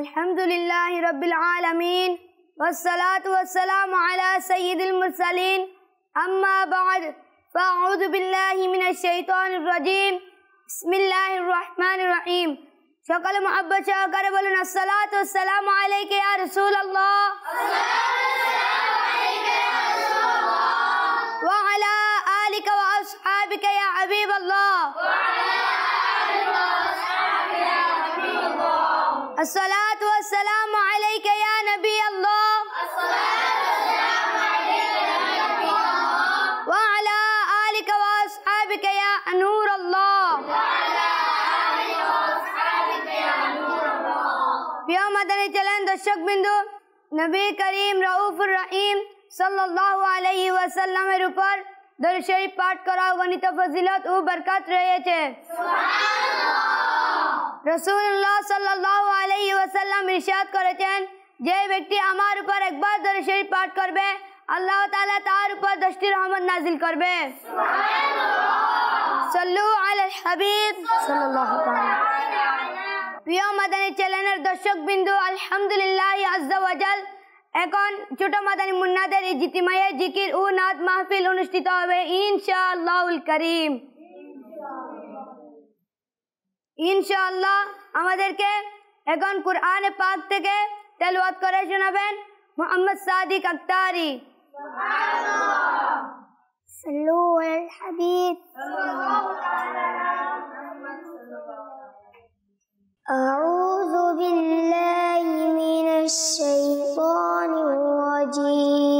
الحمد لله رب العالمين والصلاة والسلام على سيد المرسلين أما بعد فأعوذ بالله من الشيطان الرجيم بسم الله الرحمن الرحيم شکل محبت شاہ کر بولن الصلاة والسلام علیک یا رسول اللہ وعلى آلك وأصحابك يا حبيب الله الصلاة والسلام عليك يا نبي الله وعلى آلك وأصحابك يا نور الله প্রিয় মাদানী চ্যানেল দর্শক বিন্দু, নবী করিম রউফ রহিম সাল্লাল্লাহু আলাইহি ওয়াসাল্লামের উপর দরুদ শরীফ পাঠ করা অগণিত ফজিলত ও বরকত রয়েছে। রাসূলুল্লাহ সাল্লাল্লাহু আলাইহি ওয়াসাল্লাম ইরশাদ করেছেন, যে ব্যক্তি আমার উপর একবার দরুদ শরীফ পাঠ করবে আল্লাহ তাআলা তার উপর 10টি রহমত নাজিল করবে। সুবহানাল্লাহ। সাল্লু আলাল হাবিব সাল্লাল্লাহু তাআলা। প্রিয় মাদানী চ্যানেলের দর্শক বিন্দু, আলহামদুলিল্লাহ আজ্জা ওয়াজাল এখন ছোট মাদানী মুন্নাদের ইজতিমায়ে জিকির ও নাত মাহফিল অনুষ্ঠিত হবে ইনশাআল্লাহুল করিম। ইনশাআল্লাহ আমাদেরকে এখন কুরআনে পাক থেকে তেলাওয়াত করে শোনাবেন মোহাম্মদ সাদিক আক্তারি। সুবহানাল্লাহ। সাল্লু আলাল হাবিব সাল্লাল্লাহু তাআলা أعوذ بالله من الشيطان الرجيم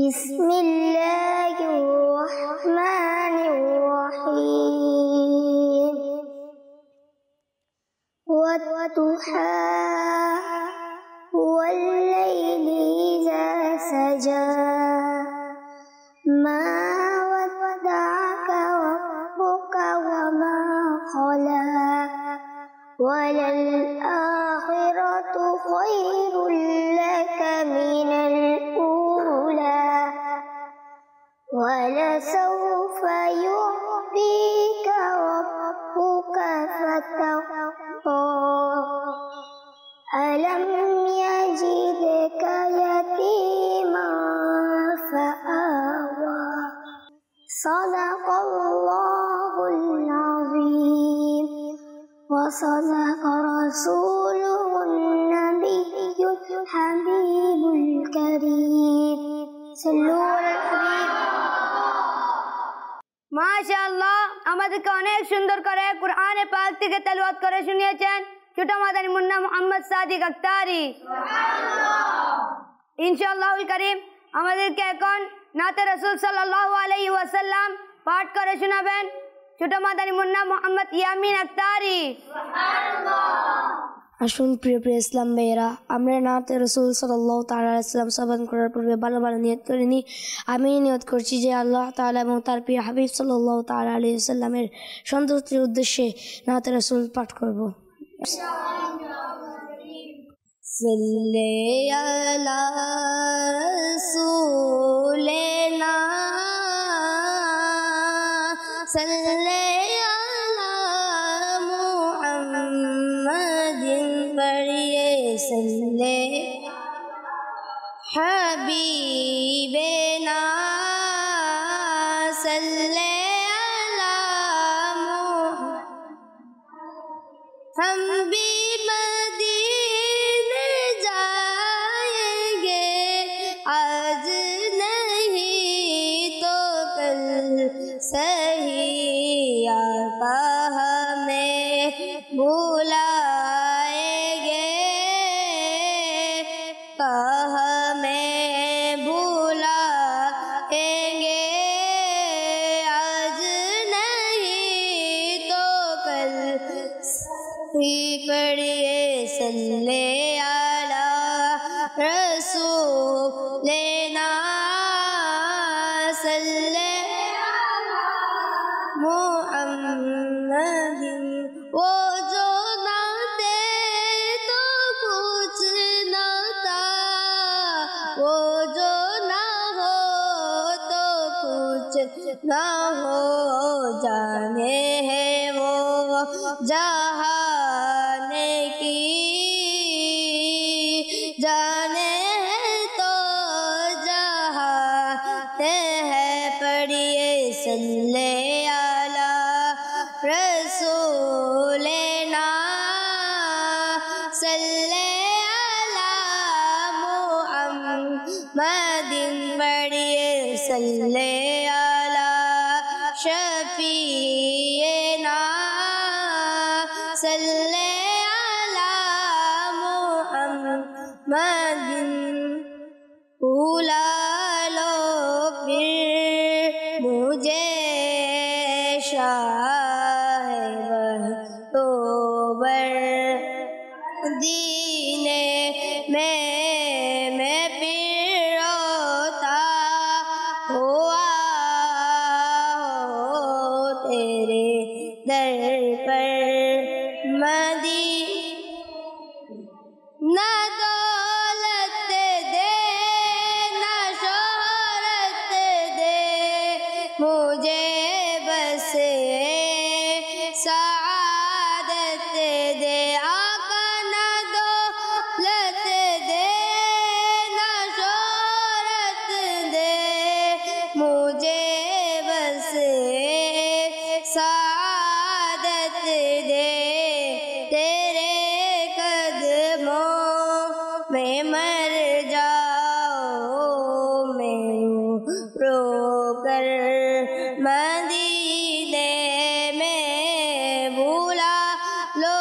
بسم الله الرحمن الرحيم والضحى والليل إذا سجى ما ودعك ربك وما خلا وللآخرة خير لك من الأولى ولسوف يعطيك ربك فترضى ألم يجدك يتيما فآوى صدق الله العظيم وصدق رسوله النبي الحبيب الكريم صلوا على الحبيب। মাশাআল্লাহ, আমাদেরকে অনেক সুন্দর করে কুরআনে পাক থেকে তেলাওয়াত করে শুনিয়েছেন ছোট মাদানী মুন্না মোহাম্মদ সাদিক আক্তারি। সুবহানাল্লাহ। ইনশাআল্লাহুল করিম আমাদেরকে এখন নাতে রাসূল সাল্লাল্লাহু আলাইহি ওয়াসাল্লাম পাঠ করে শোনাবেন ছোট মাদানী মুন্না মোহাম্মদ ইয়ামিন আক্তারি। সুবহানাল্লাহ। আসুন প্রিয় প্রিয় ইসলাম ভাইয়েরা, আমরা নাতে রাসূল সাল্লাল্লাহু তাআলা আলাইহি ওয়াসাল্লাম শ্রবণ করার পূর্বে ভালো ভালো নিয়ত করে নিই। আমি নিয়ত করছি যে আল্লাহ তাআলা এবং তার প্রিয় হাবিব সাল্লাল্লাহু তাআলা আলাইহি ওয়াসাল্লামের সন্তুষ্টির উদ্দেশ্যে নাতে রাসূল পাঠ করব। সাল্লি আলা রাসূলিনা সাল্লি আলা মুহাম্মাদিন পড়িয়ে সাল্লি হাবিবেনা সাল্লি আলা हम भी मदीने जाएंगे आज नहीं तो कल सही आका हमें बुलाएंगे हमें बुलाएंगे आज नहीं तो कल पढ़िए सल्ले अला रसूलिना सल्ले अला मुहम्मदिन। वो जो ना दे तो कुछ ना था, वो जो ना हो तो कुछ ना हो, जाने है वो जहाने صلی علی شفیعنا صلی علی محمد بھولا لو پھر مجھے شاہ اکتوبر مدینے میں پھر روتا ہوا ہو تیرے در پر نہ دولت دے نہ شہرت دے مجھے بس سعادت دے آقا نہ دولت دے نہ شہرت دے مجھے بس سعادت دے تیرے قدموں میں مر جاؤ میں رو کر مدینے میں بھولا لو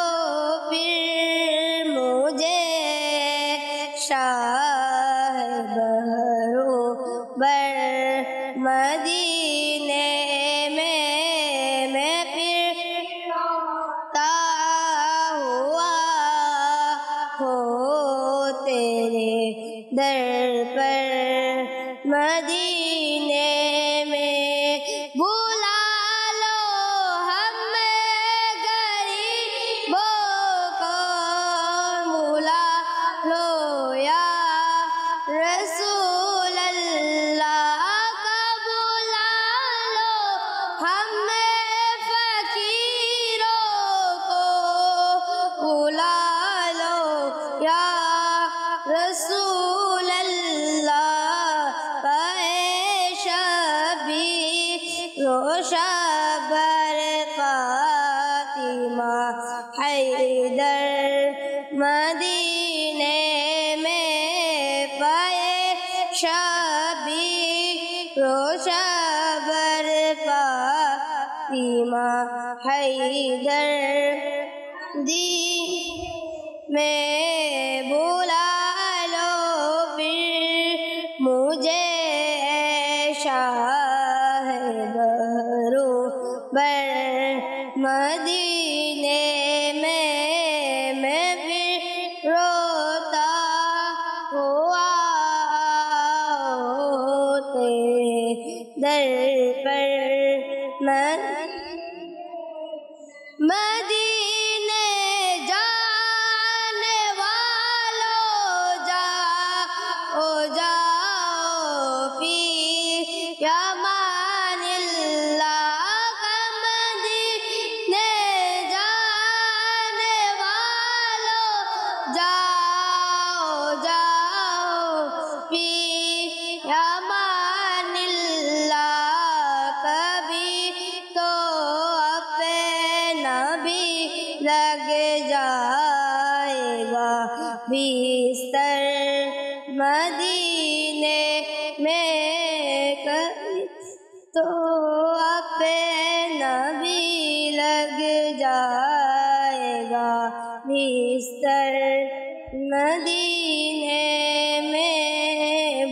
پھر مجھے شاہ بروبر مدینے میں پھر روتا ہوا ہو تیرے در پر مدینے میں بلا لو ہمیں غریبوں کو بلا لو یا رسول اللہ کا بلا لو ہمیں فقیروں کو بلا لو یا رسول اللہ پائے شبیر روشا بر فاطمہ حیدر مدینے میں پائے شبیر روشا بر فاطمہ حیدر میں بلا لو پھر مجھے شاہ بروبر مدینے میں پھر روتا ہوا تیرے در پر مدینے جانے والوں جاؤ فی امان اللہ کا مدینے جانے والوں جاؤ فی امان اللہ کبھی تو اپنا بھی لگ جائے گا بستر مدینے میں کبھی تو اپنا بھی لگ جائے گا بستر مدینے میں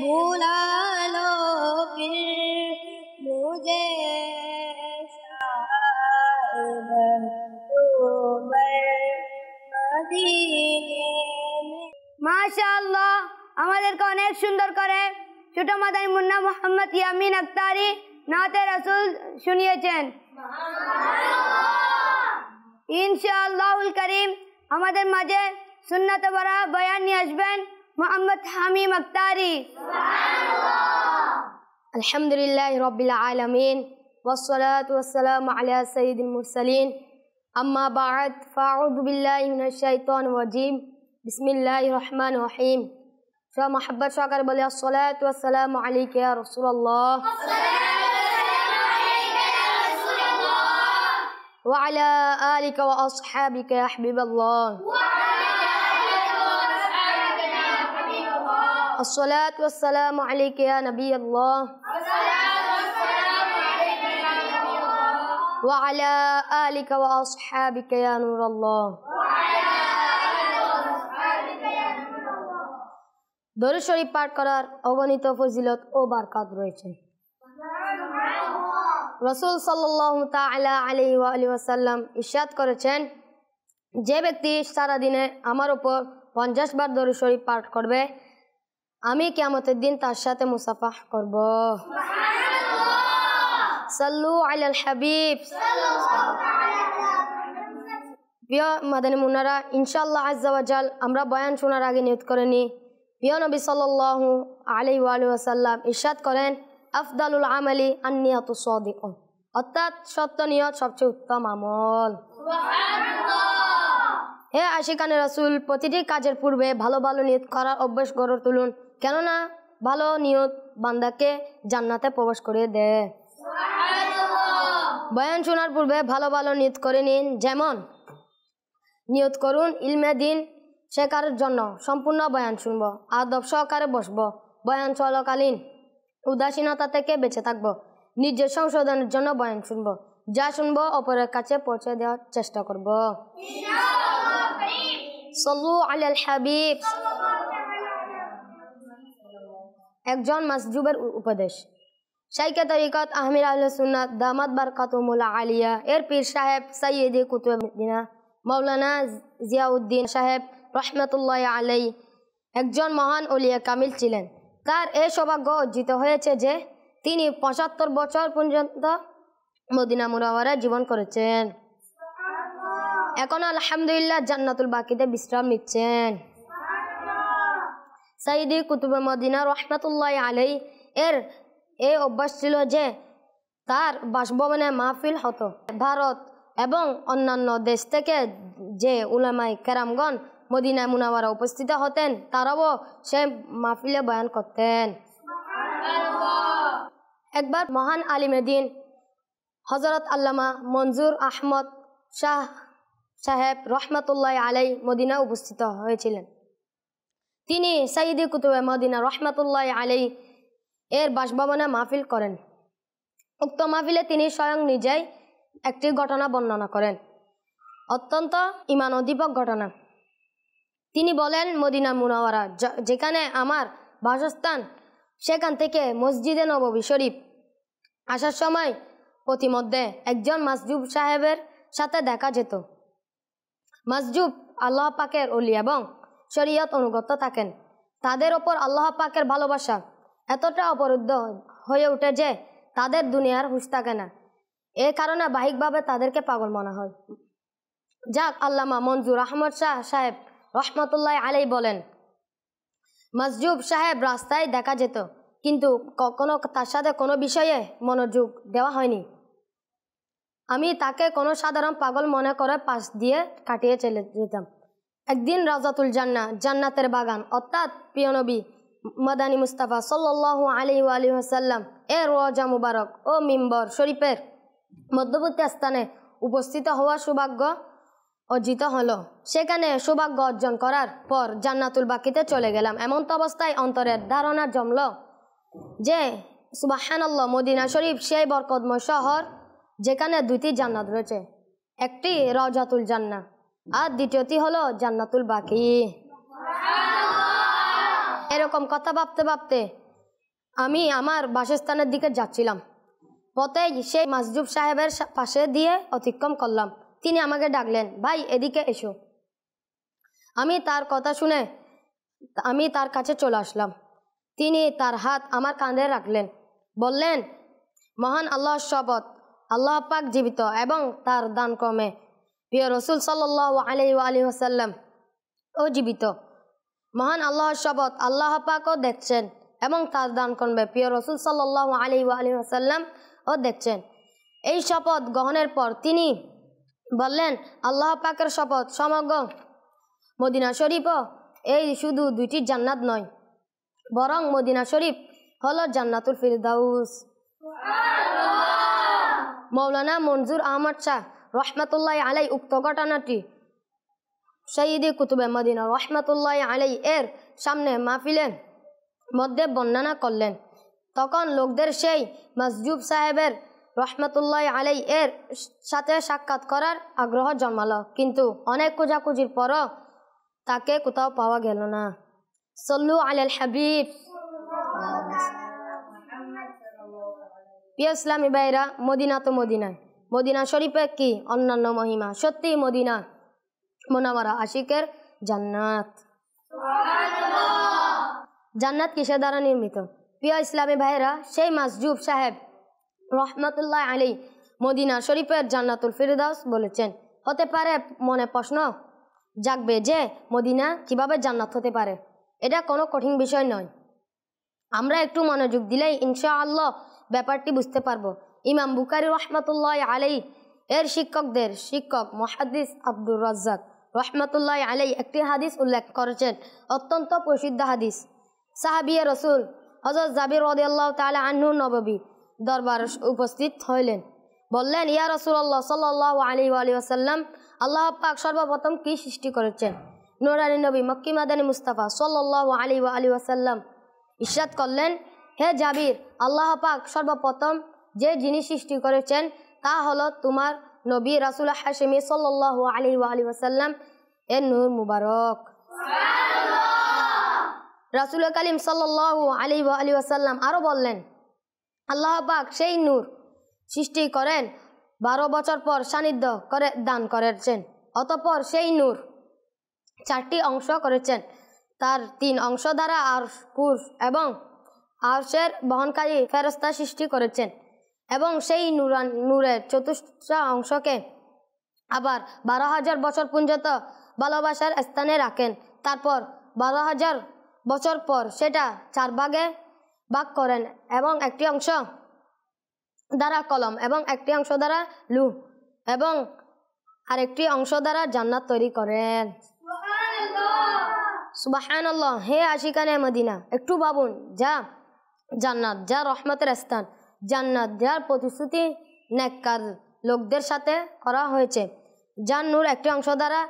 بلا لو پھر مجھے মাশাআল্লাহ আমাদেরকে অনেক সুন্দর করে ছোট মাদানী মুন্না মোহাম্মদ ইয়ামিন আক্তারি নাতে রাসূল শুনিয়েছেন। ইনশাআল্লাহুল করিম আমাদের মাঝে সুন্নাত ভরা বয়ান নিয়ে আসবেন মোহাম্মদ হামিম আক্তারি। আলহামদুলিল্লাহি রাব্বিল আলামিন والصلاة والسلام على سيد المرسلين أما بعد فأعوذ بالله من الشيطان الرجيم بسم الله الرحمن الرحيم شاء محبت شاكر بلي الصلاة والسلام عليك يا رسول الله وعلى آلك وأصحابك يا حبيب الله الصلاة والسلام عليك يا نبي الله وعلى آلك وأصحابك يا نور الله দরুদ শরীফ পাঠ করার অগণিত ফজিলত ও বরকত রয়েছে। রাসূল সাল্লাল্লাহু তাআলা আলাইহি ওয়া আলিহি ওয়াসাল্লাম ইরশাদ করেছেন, যে ব্যক্তি সারা দিনে আমার উপর 50 বার দরুদ শরীফ পাঠ করবে, আমি কিয়ামতের দিন তার সাথে মুসাফাহ করব। সাল্লু আলাল হাবিব। প্রিয় মাদানী মুন্নারা, ইনশাআল্লাহ আজ্জা ওয়া জাল আমরা বয়ান শোনার আগে নিয়ত করে নিই। প্রিয় নবী সাল্লাল্লাহু আলাইহি ওয়া আলিহি ওয়াসাল্লাম ইরশাদ করেন, আফদালুল আমালি আন-নিয়াতুস সাদিকা, অর্থাৎ সত্য নিয়ত সবচেয়ে উত্তম আমল। হে আশিকানে রাসূল, প্রতিটি কাজের পূর্বে ভালো ভালো নিয়ত করার অভ্যাস গড়ে তুলুন, কেননা ভালো নিয়ত বান্দাকে জান্নাতে প্রবেশ করে দেয়। বয়ান শোনার পূর্বে ভালো ভালো নিয়ত করে নিন। যেমন নিয়ত করুন ইলমে দিন শেখার জন্য সম্পূর্ণ বয়ান শুনব, আদব সহকারে বসবো, বয়ান চলাকালীন উদাসীনতা থেকে বেঁচে থাকবো, নিজের সংশোধনের জন্য বয়ান শুনবো, যা শুনবো অপরের কাছে পৌঁছে দেওয়ার চেষ্টা করব। সাল্লু আলাল হাবিব। একজন মাসজুবের উপদেশ। শাইখে তরিকত আহমির আহলে সুন্নাত দামাত বারকাতুহুল আলিয়া এর পীর সাহেব সাইয়্যিদে কুতুবে মদিনা মাওলানা জিয়াউদ্দিন সাহেব রহমতুল্লাহ আলাই একজন মহান ওলিয়া কামিল ছিলেন। তার এই সৌভাগ্য অর্জিত হয়েছে যে তিনি 75 বছর পর্যন্ত মদিনা মুনাওয়ারায় জীবন করেছেন। এখন আলহামদুলিল্লাহ জান্নাতুল বাকিতে বিশ্রাম নিচ্ছেন। সাইয়্যিদে কুতুবে মদিনা রহমতুল্লাহ আলাই এর এই অভ্যাস ছিল যে তার বাসভবনে মাহফিল হতো। ভারত এবং অন্যান্য দেশ থেকে যে উলামায়ে কেরামগণ মদিনা মুনাওয়ারা উপস্থিত হতেন, তারাও সেই মাহফিলে বয়ান করতেন। একবার মহান আলিমে দিন হযরত আল্লামা মনজুর আহমদ শাহ সাহেব রহমতুল্লাহ আলাই মদিনা উপস্থিত হয়েছিলেন। তিনি সাইয়্যিদে কুতুবে মদিনা রহমতুল্লাহ আলাই এর বাসভবনে মাহফিল করেন। উক্ত মাহফিলে তিনি স্বয়ং নিজেই একটি ঘটনা বর্ণনা করেন, অত্যন্ত ঈমানোদ্দীপক ঘটনা। তিনি বলেন, মদিনা মুনাওয়ারা যেখানে আমার বাসস্থান, সেখান থেকে মসজিদে নববী শরীফ আসার সময় পথিমধ্যে একজন মাসজুব সাহেবের সাথে দেখা যেত। মাসজুব আল্লাহ পাকের ওলি এবং শরীয়ত অনুগত থাকেন। তাদের ওপর আল্লাহ পাকের ভালোবাসা এতটা অপরুদ্ধ হয়ে ওঠে যে তাদের দুনিয়ার হুঁশ থাকে না। এ কারণে বাহিকভাবে তাদেরকে পাগল মনে হয়। যাক, আল্লামা মনজুর আহমদ শাহ সাহেব রহমতুল্লাহ আলাই বলেন, মাসজুব সাহেব রাস্তায় দেখা যেত, কিন্তু কখনো তার সাথে কোনো বিষয়ে মনোযোগ দেওয়া হয়নি। আমি তাকে কোনো সাধারণ পাগল মনে করে পাশ দিয়ে কাটিয়ে চলে যেতাম। একদিন রাজাতুল জান্নাহ জান্নাতের বাগান অর্থাৎ প্রিয় নবী মাদানী মুস্তাফা সাল্লাল্লাহু আলাইহি ওয়া আলিহি ওয়াসাল্লাম এর রওজা মুবারক ও মিম্বর শরীফের মধ্যবর্তী স্থানে উপস্থিত হওয়ার সৌভাগ্য অর্জিত হলো। সেখানে সৌভাগ্য অর্জন করার পর জান্নাতুল বাকিতে চলে গেলাম। এমন তো অবস্থায় অন্তরের ধারণা জমল যে সুবহানাল্লাহ, মদিনা শরীফ সেই বরকতময় শহর যেখানে দুইটি জান্নাত রয়েছে, একটি রওজাতুল জান্নাহ আর দ্বিতীয়টি হলো জান্নাতুল বাকি। এরকম কথা ভাবতে ভাবতে আমি আমার বাসস্থানের দিকে যাচ্ছিলাম। পথে সেই মাসজুব সাহেবের পাশে দিয়ে অতিক্রম করলাম। তিনি আমাকে ডাকলেন, ভাই এদিকে এসো। আমি তার কথা শুনে আমি তার কাছে চলে আসলাম। তিনি তার হাত আমার কাঁধে রাখলেন, বললেন, মহান আল্লাহর শপথ, আল্লাহ পাক জীবিত এবং তার দান ক্রমে প্রিয় রাসূল সাল্লাল্লাহু আলাইহি ওয়া আলিহি ওয়াসাল্লাম ও জীবিত। মহান আল্লাহর শপথ, আল্লাহ পাকও দেখছেন এবং তার দান ক্রমে প্রিয় রাসূল সাল্লাল্লাহু আলাইহি ওয়া আলিহি ওয়াসাল্লাম ও দেখছেন। এই শপথ গ্রহণের পর তিনি বললেন, আল্লাহ পাকের শপথ, সমগ্র মদিনা শরীফও এই শুধু দুইটি জান্নাত নয়, বরং মদিনা শরীফ হলো জান্নাতুল ফিরদাউস। মাওলানা মনজুর আহমদ শাহ রহমতুল্লাহ আলাই উক্ত ঘটনাটি সাইয়্যিদে কুতুবে মদিনা রহমতুল্লাহ আলাই এর সামনে মাহফিলের মধ্যে বর্ণনা করলেন। তখন লোকদের সেই মাসজুব সাহেবের রহমতুল্লাহ আলাই এর সাথে সাক্ষাৎ করার আগ্রহ জন্মালো, কিন্তু অনেক খোঁজাখুঁজির পরও তাকে কোথাও পাওয়া গেল না। সল্লু আলাল হাবিব। প্রিয় ইসলামী ভাইরা, মদিনা তো মদিনায়, মদিনা শরীফে কি অন্যান্য মহিমা! সত্যি মদিনা মুনাওয়ারা আশিকের জান্নাত। জান্নাত কিসের দ্বারা নির্মিত? প্রিয় ইসলামী ভাইরা, সেই মাসজুব সাহেব রহমতুল্লাহ আলী মদিনা শরীফের জান্নাতুল ফিরদাউস বলেছেন। হতে পারে মনে প্রশ্ন জাগবে যে মদিনা কিভাবে জান্নাত হতে পারে। এটা কোনো কঠিন বিষয় নয়, আমরা একটু মনোযোগ দিলেই ইনশাআল্লাহ ব্যাপারটি বুঝতে পারবো। ইমাম বুখারী রহমতুল্লাহ আলাই এর শিক্ষকদের শিক্ষক মুহাদ্দিস আব্দুর রাজ্জাক রহমতুল্লাহ আলাই একটি হাদিস উল্লেখ করেছেন, অত্যন্ত প্রসিদ্ধ হাদিস। সাহাবিয়ে রসুল হযরত জাবির রাদিয়াল্লাহু তাআলা আনহু নববী দরবার উপস্থিত হইলেন, বললেন, ইয়া রাসূলুল্লাহ সাল্লাল্লাহু আলাইহি ওয়া সাল্লাম, আল্লাহ পাক সর্বপ্রথম কি সৃষ্টি করেছেন? নূরানী নবী মক্কি মাদানী মুস্তাফা সাল্লাল্লাহু আলাইহি ওয়া সাল্লাম ইরশাদ করলেন, হে জাবির, আল্লাহ পাক সর্বপ্রথম যে জিনিস সৃষ্টি করেছেন তা হলো তোমার নবী রাসূল হাশিমি সাল্লাল্লাহু আলাইহি ওয়া সাল্লাম এর নূর মুবারক। রাসূল কারীম সাল্লাল্লাহু আলাইহি ওয়া সাল্লাম আরো বললেন, আল্লাহ পাক সেই নূর সৃষ্টি করেন 12 বছর পর সান্নিধ্য করে দান করেছেন। অতঃপর সেই নূর 4টি অংশ করেছেন। তার 3 অংশ দ্বারা আরশ, কুরস এবং আরশের বহনকারী ফেরেশতা সৃষ্টি করেছেন এবং সেই নূরের 4টা অংশকে আবার 12,000 বছর পর্যন্ত ভালোবাসার স্থানে রাখেন। তারপর 12,000 বছর পর সেটা 4 ভাগে ভাগ করেন এবং একটি অংশ দ্বারা কলম এবং একটি অংশ দ্বারা লৌহ এবং আরেকটি অংশ দ্বারা জান্নাত তৈরি করেন। সুবহানাল্লাহ। হে আশিকানে মদিনা, একটু ভাবুন, যা জান্নাত, যা রহমতের স্থান, জান্নাত যার প্রতিশ্রুতি নেককার লোকদের সাথে করা হয়েছে, যার নূর একটি অংশ দ্বারা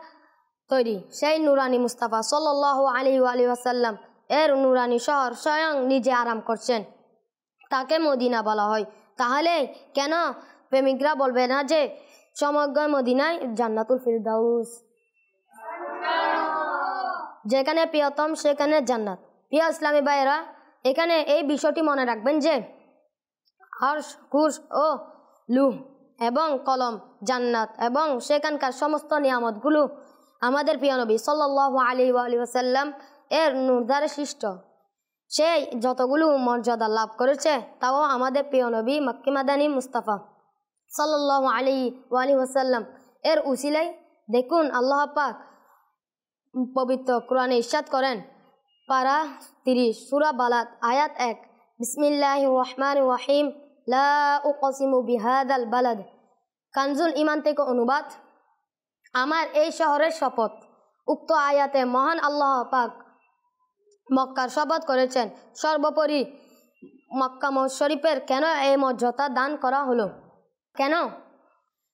তৈরি, সেই নূরানী মুস্তাফা সাল্লাল্লাহু আলাইহি ওয়া সাল্লাম এর নূরানী শহর স্বয়ং নিজে আরাম করছেন, তাকে মদিনা বলা হয়। তাহলে কেন প্রেমিকরা বলবে না যে সমগ্র মদিনায় জান্নাতুল ফিরদাউস? যেখানে প্রিয়তম সেখানে জান্নাত। প্রিয় ইসলামী ভাইয়েরা, এখানে এই বিষয়টি মনে রাখবেন যে আরশ, কুরস ও লৌহ এবং কলম জান্নাত এবং সেখানকার সমস্ত নিয়ামতগুলো আমাদের প্রিয় নবী সাল্লাল্লাহু আলাইহি ওয়া সাল্লাম এর নূর দ্বারা সৃষ্ট। সেই যতগুলো মর্যাদা লাভ করেছে তাও আমাদের প্রিয় নবী মক্কি মাদানী মুস্তাফা সাল্লাল্লাহু আলাইহি ওয়া সাল্লাম এর উসিলায়। দেখুন, আল্লাহ পাক পবিত্র কোরআনে ইরশাদ করেন, পারা 30 সূরা বালাদ আয়াত 1, বিসমিল্লাহির রহমানির রহিম, লা উকসিমু বিহাদাল বালাদ। কানজুল ঈমান থেকে অনুবাদ, আমার এই শহরের শপথ। উক্ত আয়াতে মহান আল্লাহ পাক মক্কার শপথ করেছেন। সর্বোপরি মক্কা শরীফের কেন এই মর্যাদা দান করা হলো? কেন?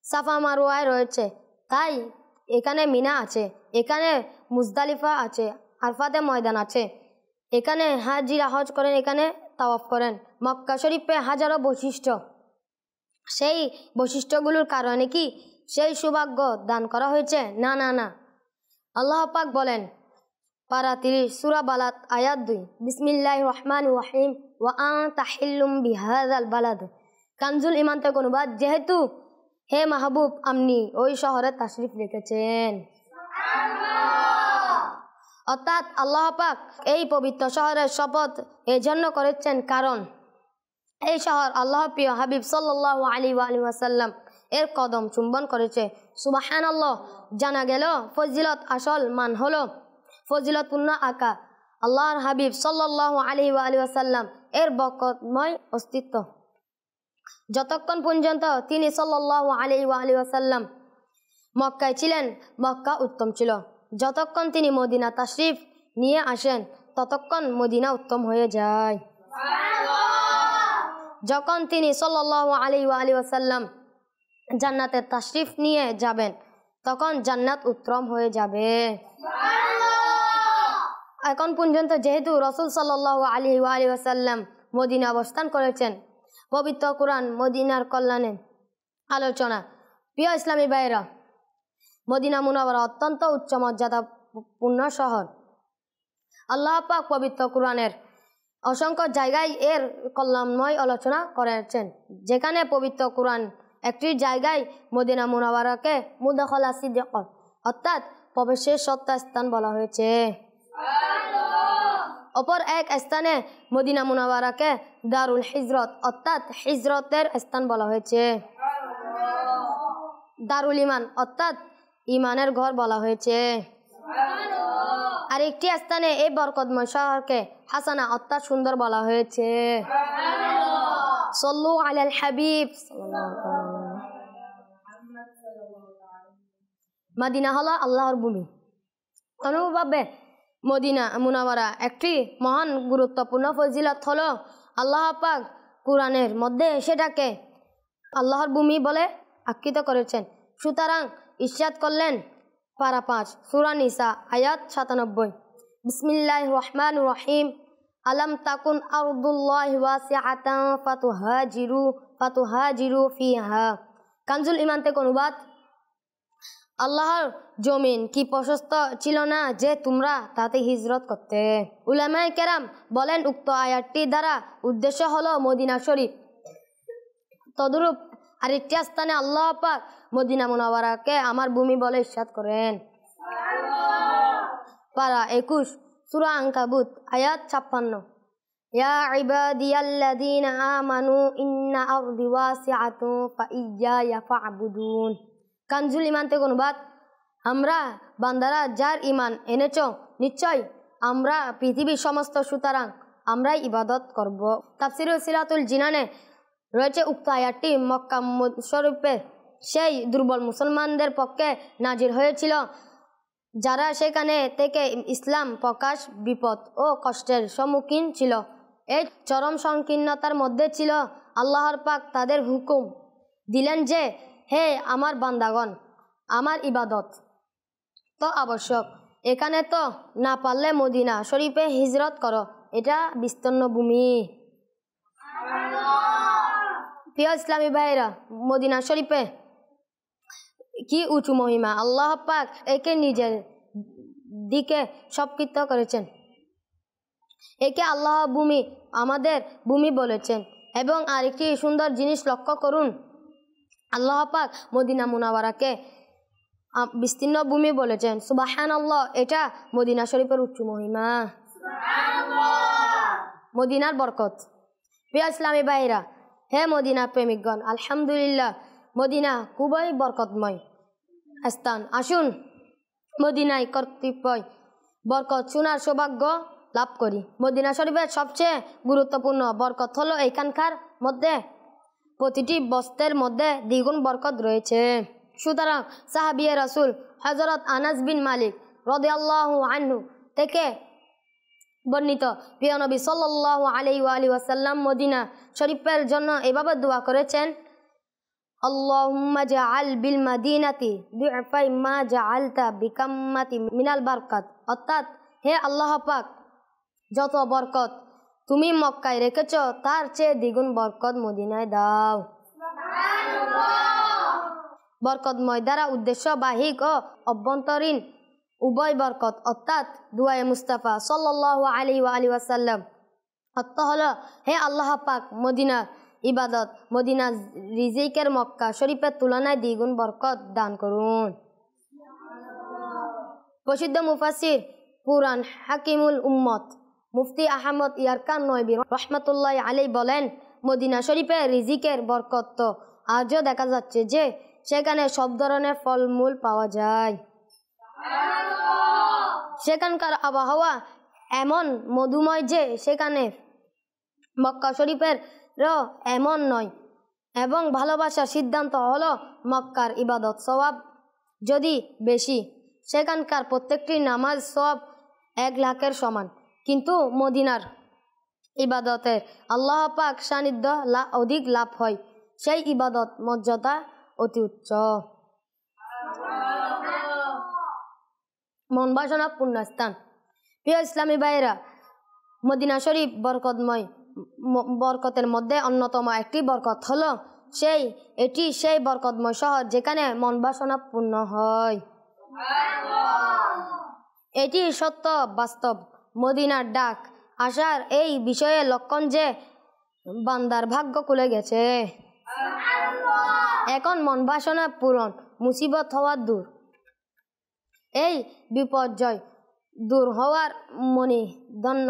সাফা মারওয়ায় রয়েছে, তাই এখানে মিনা আছে, এখানে মুজদালিফা আছে, আরফাতে ময়দান আছে, এখানে হাজিরা হজ করেন, এখানে তাওয়াফ করেন। মক্কা শরীফে হাজারো বৈশিষ্ট্য, সেই বৈশিষ্ট্যগুলোর কারণে কি সেই সৌভাগ্য দান করা হয়েছে? না না না। আল্লাহ পাক বলেন, পারা 30 সূরা বালাদ আয়াত 2, বিসমিল্লাহির রহমানির রহিম, ওয়া আনতা হিল্লুম বিহাযাল বালাদ। কানজুল ঈমান থেকে অনুবাদ, যেহেতু হে মাহবুব আপনি ওই শহরে তাশরিফ রেখেছেন। অর্থাৎ আল্লাহ পাক এই পবিত্র শহরের শপথ এই জন্য করেছেন কারণ এই শহর আল্লাহ প্রিয় হাবিব সাল্লাল্লাহু আলাইহি ওয়া সাল্লাম এর কদম চুম্বন করেছে। সুবহানাল্লাহ। জানা গেল ফজিলত আসল মান হলো ফজিলতপূর্ণ আকা আল্লাহর হাবিব সাল্লাল্লাহু আলাইহি ওয়া সাল্লাম এর বরকতময় অস্তিত্ব। যতক্ষণ পর্যন্ত তিনি সাল্লাল্লাহু আলাইহি ওয়া সাল্লাম মক্কায় ছিলেন, মক্কা উত্তম ছিল। যতক্ষণ তিনি মদিনা তাশরিফ নিয়ে আসেন, ততক্ষণ মদিনা উত্তম হয়ে যায়। যখন তিনি সাল্লাল্লাহু আলাইহি ওয়া সাল্লাম জান্নাতে তাশরিফ নিয়ে যাবেন, তখন জান্নাত উত্তম হয়ে যাবে। এখন পর্যন্ত যেহেতু রাসূল সাল্লাল্লাহু আলাইহি ওয়া সাল্লাম মদিনা অবস্থান করেছেন, পবিত্র কোরআন মদিনার কল্যাণে আলোচনা। প্রিয় ইসলামী ভাইরা, মদিনা মুনাওয়ারা অত্যন্ত উচ্চ মর্যাদাপূর্ণ শহর। আল্লাহ পাক পবিত্র কোরআনের অসংখ্য জায়গায় এর কল্যাণময় আলোচনা করেছেন, যেখানে পবিত্র কোরআন একটি জায়গায় মদিনা মুনাওয়ারাকে মুদখলা সিদ্দিক অর্থাৎ প্রবেশের সত্য স্থান বলা হয়েছে। অপর এক স্থানে মদিনা মুনাওয়ারাকে দারুল হিজরত অর্থাৎ হিজরতের স্থান বলা হয়েছে। দারুল ইমান অর্থাৎ ইমানের ঘর বলা হয়েছে। আর একটি স্থানে এই বরকতময় শহরকে হাসানা অর্থাৎ সুন্দর বলা হয়েছে। সল্লু আলাল হাবিব। মদিনা হলো আল্লাহর ভূমি। অনুভাবে মদিনা মুনাওয়ারা একটি মহান গুরুত্বপূর্ণ ফজিলত হলো আল্লাহ পাক কোরআনের মধ্যে সেটাকে আল্লাহর ভূমি বলে আখ্যায়িত করেছেন। সুতরাং ইরশাদ করলেন পারা 5 সূরা নিসা আয়াত 97, বিসমিল্লাহির রহমানির রহিম, আলাম তাকুন আরদুল্লাহি ওয়াসিআতান ফাতুহাজিরু ফিহা। কানজুল ইমান থেকে অনুবাদ, আল্লাহর জমিন কি প্রশস্ত ছিল না যে তোমরা তাতে হিজরত করতে। উলামায়ে কেরাম বলেন উক্ত আয়াতটি দ্বারা উদ্দেশ্য হলো মদিনা শরীফ। তদরূপ আরেকটি স্থানে আল্লাহ পাক মদিনা মুনাওয়ারাকে আমার ভূমি বলে ইরশাদ করেন। পারা 21 সূরা আনকাবুত আয়াত 56, ইয়া ইবাদিয়াল্লাযীনা আমানু ইন্না আরদি ওয়াসিআতুন ফাইয়্যায়া ফা'বুদুন। কানজুল ইমান থেকে অনুবাদ, আমরা বান্দারা যার ইমান এনেছ নিশ্চয় আমরা পৃথিবীর সমস্ত, সুতরাং আমরাই ইবাদত করব। তাফসীর সিলাতুল জিনানে রয়েছে উক্ত আয়াতটি মক্কা শরীফে সেই দুর্বল মুসলমানদের পক্ষে নাজির হয়েছিল যারা সেখানে থেকে ইসলাম প্রকাশ বিপদ ও কষ্টের সম্মুখীন ছিল। এই চরম সংকীর্ণতার মধ্যে ছিল আল্লাহর পাক তাদের হুকুম দিলেন যে হে আমার বান্দাগণ, আমার ইবাদত তো আবশ্যক, এখানে তো না পারলে মদিনা শরীফে হিজরত করো, এটা বিস্তীর্ণ ভূমি। প্রিয় ইসলামী ভাইরা, মদিনা শরীফে কি উঁচু মহিমা! আল্লাহ পাক একে নিজের দিকে সংক্ষিপ্ত করেছেন। একে আল্লাহ ভূমি, আমাদের ভূমি বলেছেন। এবং আরেকটি সুন্দর জিনিস লক্ষ্য করুন, আল্লাহ পাক মদিনা মুনাওয়ারাকে বিস্তীর্ণ ভূমি বলেছেন। সুবহানাল্লাহ, এটা মদিনা শরীফের উচ্চ মহিমা। মদিনার বরকত। প্রিয় ইসলামী ভাইরা, হে মদিনা প্রেমিকগণ, আলহামদুলিল্লাহ মদিনা খুবই বরকতময় স্থান। আসুন মদিনায় কর্তৃপয় বরকত শোনার সৌভাগ্য লাভ করি। মদিনা শরীফের সবচেয়ে গুরুত্বপূর্ণ বরকত হলো এখানকার মধ্যে প্রতিটি বস্তের মধ্যে দ্বিগুণ বরকত রয়েছে। সুতরাং সাহাবিয়ে রাসূল হযরত আনাস বিন মালিক রাদিয়াল্লাহু আনহু থেকে বর্ণিত, প্রিয় নবী সাল্লাল্লাহু আলাইহি ওয়াসাল্লাম মদিনা শরীফের জন্য এভাবে দোয়া করেছেন, আল্লাহুম্মা জাআল বিল মাদিনাতি দু'ফাই মা জাআলতা বিকাম্মাতি মিনাল বারকাত, অর্থাৎ হে আল্লাহ পাক, যত বরকত তুমি মক্কায় রেখেছ তার চেয়ে দ্বিগুণ বরকত মদিনায় দাও। বরকতময় দ্বারা উদ্দেশ্য বাহিক ও অভ্যন্তরীণ উভয় বরকত, অর্থাৎ দুআয়ে মুস্তাফা সাল্লাল্লাহু আলাইহি ওয়াসাল্লাম অর্থ হলো হে আল্লাহ পাক, মদিনার ইবাদত, মদিনা রিজিকের মক্কা শরীফের তুলনায় দ্বিগুণ বরকত দান করুন। প্রসিদ্ধ মুফাসসির কুরআন হাকিমুল উম্মত মুফতি আহমদ ইয়ারকান নয়বী রহমাতুল্লাহি আলাইহি বলেন, মদিনা শরীফে রিজিকের বরকত তো আজও দেখা যাচ্ছে যে সেখানে সব ধরনের ফলমূল পাওয়া যায়। সেখানকার আবহাওয়া এমন মধুময় যে সেখানে মক্কা শরীফের এমন নয়। এবং ভালোবাসার সিদ্ধান্ত হলো মক্কার ইবাদত সওয়াব যদি বেশি, সেখানকার প্রত্যেকটি নামাজ সওয়াব 1,00,000-এর সমান, কিন্তু মদিনার ইবাদতে আল্লাহ পাক সান্নিধ্য অধিক লাভ হয়, সেই ইবাদত মর্যাদা অতি উচ্চ। মন বাসনা পূর্ণ স্থান। প্রিয় ইসলামী ভাইরা, মদিনা শরীফ বরকতময় বরকতের মধ্যে অন্যতম একটি বরকত হলো এটি সেই বরকতময় শহর যেখানে মন বাসনা পূর্ণ হয়। এটি সত্য বাস্তব। মদিনার ডাক আসার এই বিষয়ে লক্ষণ যে বান্দার ভাগ্য খুলে গেছে। এখন মন বাসনা পূরণ, মুসিবত হওয়ার দূর, এই বিপর্যয় দূর হওয়ার মনি ধন্য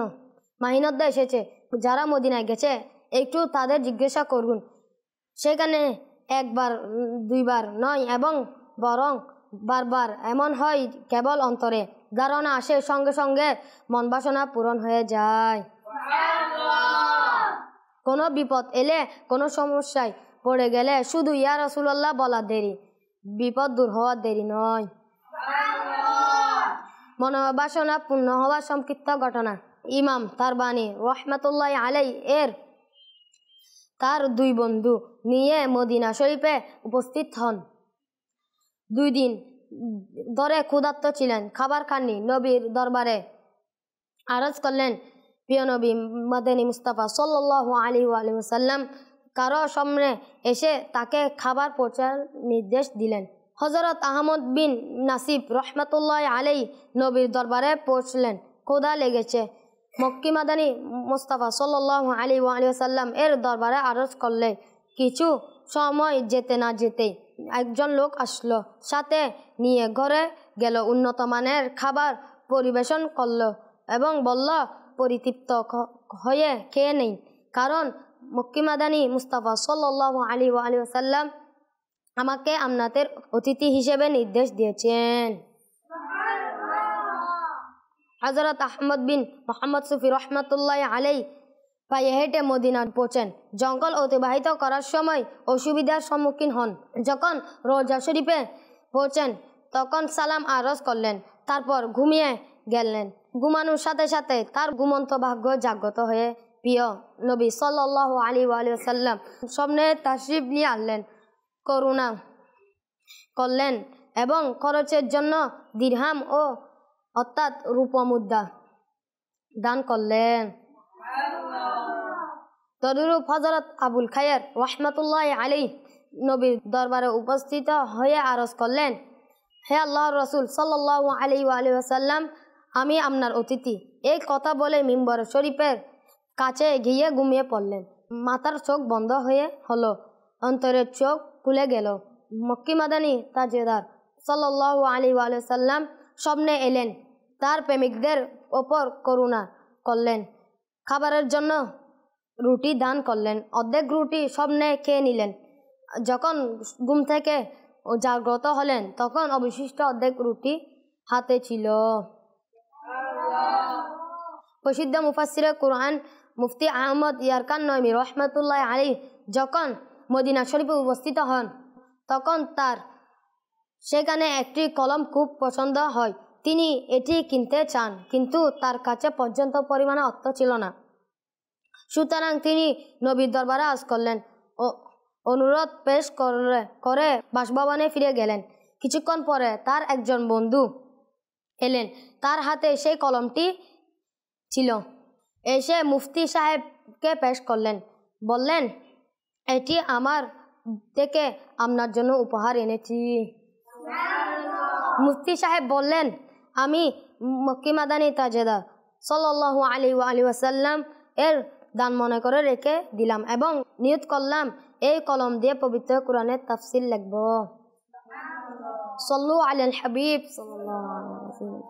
মাহিনদ্দা এসেছে। যারা মদিনায় গেছে একটু তাদের জিজ্ঞাসা করুন। সেখানে একবার দুইবার নয় এবং বরং বারবার এমন হয় কেবল অন্তরে ধারণা আসে, সঙ্গে সঙ্গে মন বাসনা পূরণ হয়ে যায়। কোনো বিপদ এলে, কোনো সমস্যায় পড়ে গেলে শুধু ইয়া রাসূলুল্লাহ বলা দেরি, বিপদ দূর হওয়ার দেরি নয়। মনোবাসনা পূর্ণ হওয়ার সংক্ষিপ্ত ঘটনা। ইমাম তারবানী রহমাতুল্লাহ আলাইহি তার দুই বন্ধু নিয়ে মদিনা শরীফে উপস্থিত হন। 2 দিন ধরে ক্ষুধার্ত ছিলেন, খাবার খাননি। নবীর দরবারে আরজ করলেন, প্রিয় নবী মাদানী মুস্তাফা সাল্লাল্লাহু আলাইহি ওয়াসাল্লাম কারো সামনে এসে তাকে খাবার পৌঁছার নির্দেশ দিলেন। হযরত আহমদ বিন নাসিব রহমাতুল্লাহ আলাইহি নবীর দরবারে পৌঁছলেন। ক্ষুধা লেগেছে। মক্কি মাদানী মুস্তাফা সাল্লাল্লাহু আলাইহি ওয়াসাল্লাম এর দরবারে আরজ করলে কিছু সময় যেতে না যেতেই একজন লোক আসলো, সাথে নিয়ে ঘরে গেল, উন্নত মানের খাবার পরিবেশন করলো এবং বলল, পরিতৃপ্ত হয়ে খেয়ে নেই, কারণ মক্কি মাদানী মুস্তাফা সাল্লাল্লাহু আলাইহি ওয়াসাল্লাম আমাকে আপনাদের অতিথি হিসেবে নির্দেশ দিয়েছেন। হযরত আহমদ বিন মোহাম্মদ সুফি রহমাতুল্লাহ আলাইহি পায়ে হেঁটে মদিনা পৌঁছেন। জঙ্গল অতিবাহিত করার সময় অসুবিধার সম্মুখীন হন। যখন রওজা শরীফে পৌঁছেন তখন সালাম আরজ করলেন, তারপর ঘুমিয়ে গেলেন। ঘুমানোর সাথে সাথে তার ঘুমন্ত ভাগ্য জাগ্রত হয়ে প্রিয় নবী সাল্লাল্লাহু আলাইহি ওয়াসাল্লাম সামনে তাশরিফ নিয়ে আনলেন, করুণা করলেন এবং খরচের জন্য দিরহাম ও অর্থাৎ রূপমুদ্রা দান করলেন। তদুরূপ হযরত আবুল খায়ের রহমাতুল্লাহ আলাইহি নবীর দরবারে উপস্থিত হয়ে আরজ করলেন, হে আল্লাহর রাসূল সাল্লাল্লাহু আলাইহি ওয়াসাল্লাম, আমি আপনার অতিথি। এই কথা বলে মিম্বর শরীফের কাছে গিয়ে ঘুমিয়ে পড়লেন। মাথার চোখ বন্ধ হয়ে হলো, অন্তরের চোখ খুলে গেল। মক্কি মাদানী তাজেদার সাল্লাল্লাহু আলাইহি ওয়াসাল্লাম স্বপ্নে এলেন, তার প্রেমিকদের ওপর করুণা করলেন, খাবারের জন্য রুটি দান করলেন। অর্ধেক রুটি স্বপ্নে খেয়ে নিলেন। যখন ঘুম থেকে জাগ্রত হলেন তখন অবশিষ্ট অর্ধেক রুটি হাতে ছিল। প্রসিদ্ধ মুফাসসিরে কুরআন মুফতি আহমদ ইয়ারকান নয়মি রহমাতুল্লাহ আলাইহি যখন মদিনা শরীফে উপস্থিত হন তখন তার সেখানে একটি কলম খুব পছন্দ হয়। তিনি এটি কিনতে চান, কিন্তু তার কাছে পর্যাপ্ত পরিমাণে অর্থ ছিল না। সুতরাং তিনি নবীর দরবারে আরজ করলেন ও অনুরোধ পেশ করে বাসভবনে ফিরে গেলেন। কিছুক্ষণ পরে তার একজন বন্ধু এলেন, তার হাতে সেই কলমটি ছিল। এসে মুফতি সাহেবকে পেশ করলেন, বললেন, এটি আমার থেকে আপনার জন্য উপহার এনেছি। মুফতি সাহেব বললেন, আমি মক্কি মাদানী তাজেদার সাল্লাল্লাহু আলাইহি ওয়াসাল্লাম এর দান মনে করে রেখে দিলাম এবং নিয়ত করলাম এই কলম দিয়ে পবিত্র কোরআনের তাফসীর লিখব। সাল্লু আলাল হাবিব সাল্লাল্লাহু আলাইহি ওয়াসাল্লাম।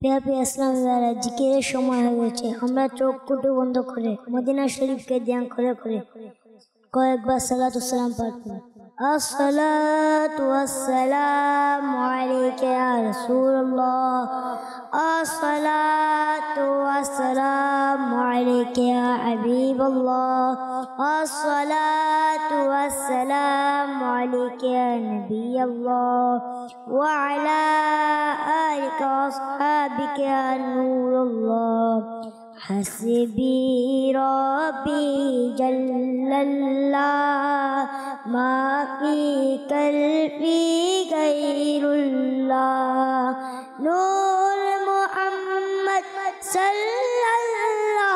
প্রিয় ইসলাম ভাইরা, জিকিরের সময় হয়ে গেছে। আমরা চোখ কুটু বন্ধ করে মদিনা শরীফকে ধ্যান করে করে কয়েকবার সালাতু সালাম পাঠ করি। আসসালাতু ওয়াসসালামু আলাইকা ইয়া রাসূলুল্লাহ, আসসালাতু ওয়াসসালামু আলাইকা ইয়া হাবিবাল্লাহ, আসসালাতু ওয়াসসালামু আলাইকা ইয়া নবিয়াল্লাহ ওয়া আলা আলিকা ওয়া আসহাবিকা ইয়া নূরুল্লাহ। হাসবি রব্বি জাল্লাল্লাহ মা ফি কলবি গায়রুল্লাহ। নূর মুহাম্মদ সাল্লাল্লাহ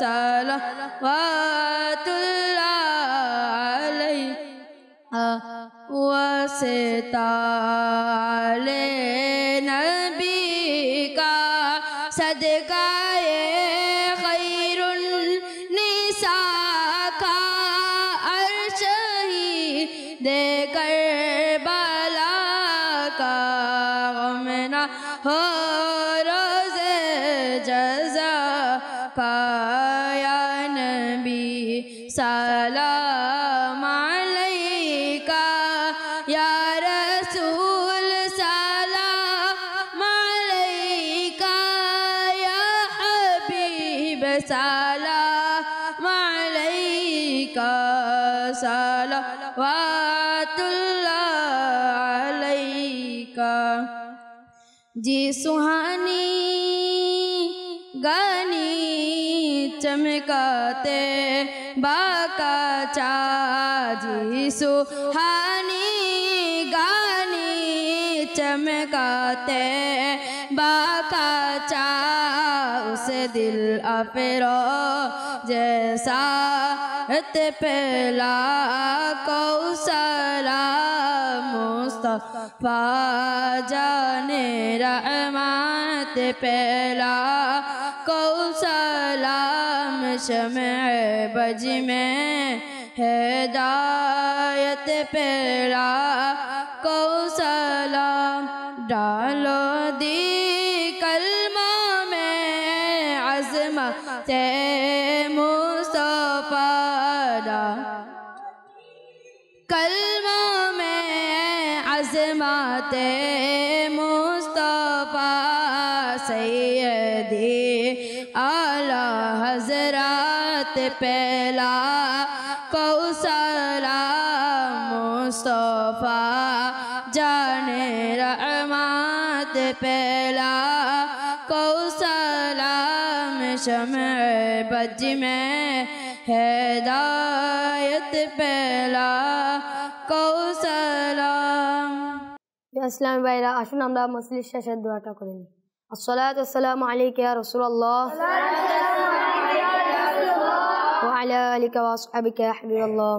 صلوات اللہ علیہ وستعالے نبی کا صدقہ خیر النساء کا عرش ہی دے کربلا کا غم نہ ہو روز جزا کا یا نبی سلام علیکہ یا رسول سلام علیکہ یا حبیب سلام علیکہ صلوات اللہ علیکہ جی سہانی گانی چمکاتے باکا چا جی سہانی گانی چمکاتے باکا چا اس دل افرو جیسا پہلا کوثرا مصطفیٰ جانے رحمت پہلا کوثرام شمع بج میں ہدایت پہلا کوثرام ڈالو دی کلمہ میں عظمت مصطفیٰ کلمہ میں عظمت مصطفیٰ سیدی اعلی حضرات پہلا کوثرا مصطفیٰ جانے رحمت پہلا کوثرا شمع بج میں ہدایت پہلا کوثرا ইসলামী ভাইরা আসুন আমরা মজলিস শেষের দোয়াটা করে নিই আসসালাতু ওয়াসসালামু আলাইকা ইয়া রাসূলুল্লাহ ওয়া আলা আলিকা ওয়া আসহাবিকা ইয়া হাবিবাল্লাহ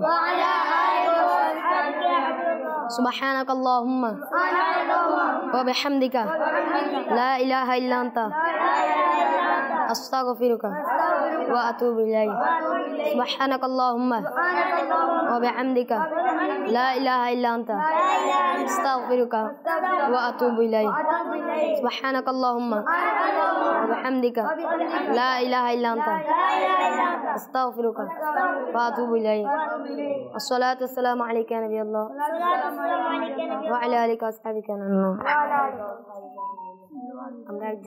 سبحانك اللهم وبحمدك لا إله إلا أنت أستغفرك وأتوب إليك سبحانك اللهم وبحمدك لا إله إلا أنت أستغفرك وأتوب إليك سبحانك اللهم وبحمدك لا إله إلا أنت أستغفرك وأتوب إليك الصلاة والسلام عليك يا نبي الله وعلى آلك وأصحابك يا نور